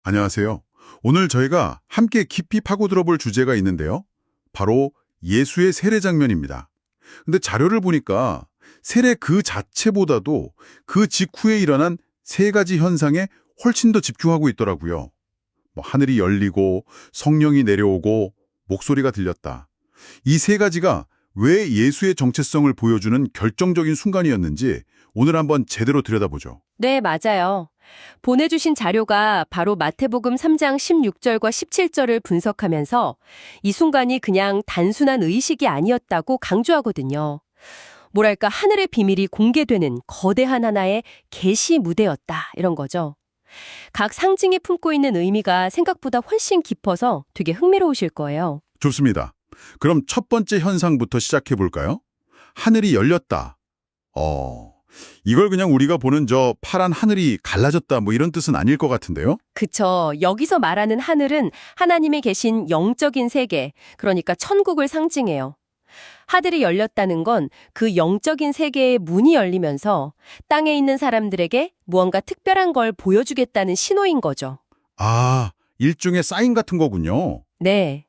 안녕하세요. 오늘 저희가 함께 깊이 파고들어 볼 주제가 있는데요. 바로 예수의 세례 장면입니다. 근데 자료를 보니까 세례 그 자체보다도 그 직후에 일어난 세 가지 현상에 훨씬 더 집중하고 있더라고요. 하늘이 열리고 성령이 내려오고 목소리가 들렸다. 이 세 가지가 왜 예수의 정체성을 보여주는 결정적인 순간이었는지 오늘 한번 제대로 들여다보죠. 네, 맞아요. 보내주신 자료가 바로 마태복음 3장 16절과 17절을 분석하면서 이 순간이 그냥 단순한 의식이 아니었다고 강조하거든요. 뭐랄까, 하늘의 비밀이 공개되는 거대한 하나의 계시 무대였다, 이런 거죠. 각 상징이 품고 있는 의미가 생각보다 훨씬 깊어서 되게 흥미로우실 거예요. 좋습니다. 그럼 첫 번째 현상부터 시작해 볼까요? 하늘이 열렸다. 이걸 그냥 우리가 보는 저 파란 하늘이 갈라졌다 이런 뜻은 아닐 것 같은데요? 그쵸. 여기서 말하는 하늘은 하나님의 계신 영적인 세계, 그러니까 천국을 상징해요. 하늘이 열렸다는 건 그 영적인 세계의 문이 열리면서 땅에 있는 사람들에게 무언가 특별한 걸 보여주겠다는 신호인 거죠. 아, 일종의 사인 같은 거군요. 네.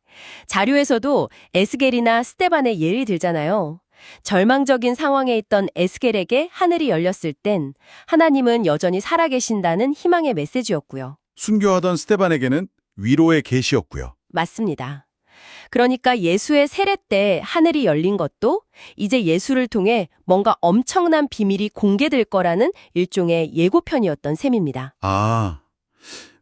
자료에서도 에스겔이나 스데반의 예를 들잖아요. 절망적인 상황에 있던 에스겔에게 하늘이 열렸을 땐 하나님은 여전히 살아계신다는 희망의 메시지였고요. 순교하던 스테반에게는 위로의 계시였고요. 맞습니다. 그러니까 예수의 세례 때 하늘이 열린 것도 이제 예수를 통해 뭔가 엄청난 비밀이 공개될 거라는 일종의 예고편이었던 셈입니다. 아,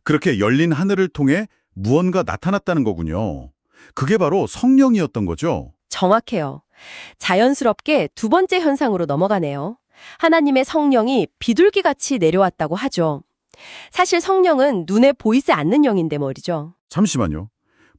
그렇게 열린 하늘을 통해 무언가 나타났다는 거군요. 그게 바로 성령이었던 거죠. 정확해요. 자연스럽게 두 번째 현상으로 넘어가네요. 하나님의 성령이 비둘기같이 내려왔다고 하죠. 사실 성령은 눈에 보이지 않는 영인데 말이죠. 잠시만요.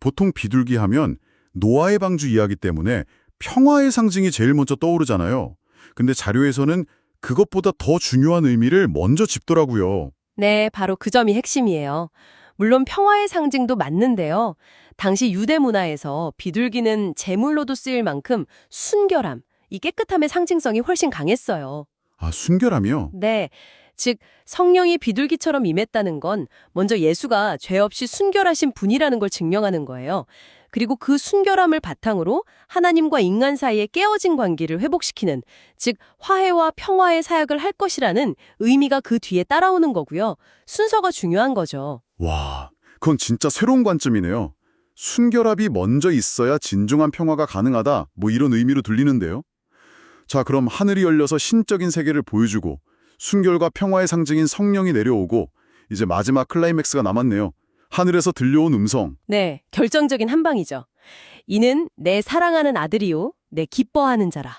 보통 비둘기 하면 노아의 방주 이야기 때문에 평화의 상징이 제일 먼저 떠오르잖아요. 근데 자료에서는 그것보다 더 중요한 의미를 먼저 짚더라고요. 네, 바로 그 점이 핵심이에요. 물론 평화의 상징도 맞는데요. 당시 유대 문화에서 비둘기는 제물로도 쓰일 만큼 순결함, 이 깨끗함의 상징성이 훨씬 강했어요. 아, 순결함이요? 네, 즉 성령이 비둘기처럼 임했다는 건 먼저 예수가 죄 없이 순결하신 분이라는 걸 증명하는 거예요. 그리고 그 순결함을 바탕으로 하나님과 인간 사이의 깨어진 관계를 회복시키는, 즉 화해와 평화의 사역을 할 것이라는 의미가 그 뒤에 따라오는 거고요. 순서가 중요한 거죠. 와, 그건 진짜 새로운 관점이네요. 순결함이 먼저 있어야 진정한 평화가 가능하다, 이런 의미로 들리는데요. 자, 그럼 하늘이 열려서 신적인 세계를 보여주고 순결과 평화의 상징인 성령이 내려오고 이제 마지막 클라이맥스가 남았네요. 하늘에서 들려온 음성. 네, 결정적인 한 방이죠. 이는 내 사랑하는 아들이요, 내 기뻐하는 자라.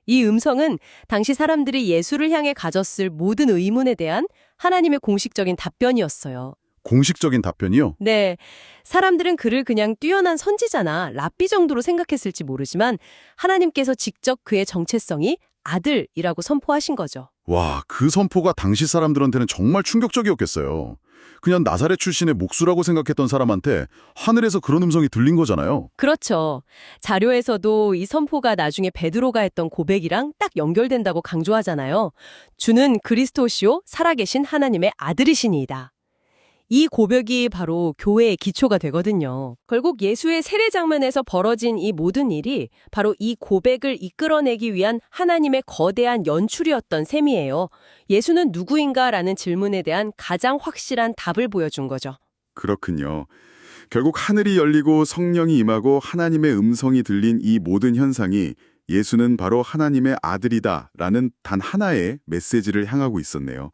이 음성은 당시 사람들이 예수를 향해 가졌을 모든 의문에 대한 하나님의 공식적인 답변이었어요. 공식적인 답변이요? 네, 사람들은 그를 그냥 뛰어난 선지자나 랍비 정도로 생각했을지 모르지만 하나님께서 직접 그의 정체성이 아들이라고 선포하신 거죠. 와, 그 선포가 당시 사람들한테는 정말 충격적이었겠어요. 그냥 나사렛 출신의 목수라고 생각했던 사람한테 하늘에서 그런 음성이 들린 거잖아요. 그렇죠. 자료에서도 이 선포가 나중에 베드로가 했던 고백이랑 딱 연결된다고 강조하잖아요. 주는 그리스도시요 살아계신 하나님의 아들이시니이다. 이 고백이 바로 교회의 기초가 되거든요. 결국 예수의 세례 장면에서 벌어진 이 모든 일이 바로 이 고백을 이끌어내기 위한 하나님의 거대한 연출이었던 셈이에요. 예수는 누구인가라는 질문에 대한 가장 확실한 답을 보여준 거죠. 그렇군요. 결국 하늘이 열리고 성령이 임하고 하나님의 음성이 들린 이 모든 현상이 예수는 바로 하나님의 아들이다라는 단 하나의 메시지를 향하고 있었네요.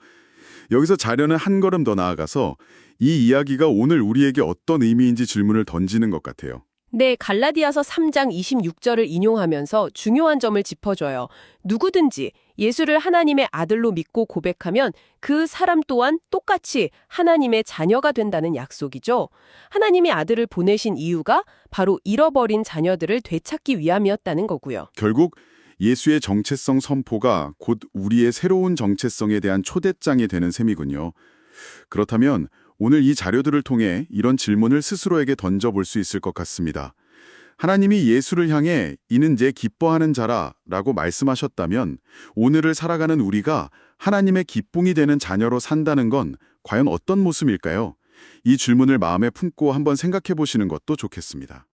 여기서 자료는 한 걸음 더 나아가서 이 이야기가 오늘 우리에게 어떤 의미인지 질문을 던지는 것 같아요. 네, 갈라디아서 3장 26절을 인용하면서 중요한 점을 짚어줘요. 누구든지 예수를 하나님의 아들로 믿고 고백하면 그 사람 또한 똑같이 하나님의 자녀가 된다는 약속이죠. 하나님의 아들을 보내신 이유가 바로 잃어버린 자녀들을 되찾기 위함이었다는 거고요. 결국 예수의 정체성 선포가 곧 우리의 새로운 정체성에 대한 초대장이 되는 셈이군요. 그렇다면 오늘 이 자료들을 통해 이런 질문을 스스로에게 던져볼 수 있을 것 같습니다. 하나님이 예수를 향해 이는 제 기뻐하는 자라 라고 말씀하셨다면 오늘을 살아가는 우리가 하나님의 기쁨이 되는 자녀로 산다는 건 과연 어떤 모습일까요? 이 질문을 마음에 품고 한번 생각해 보시는 것도 좋겠습니다.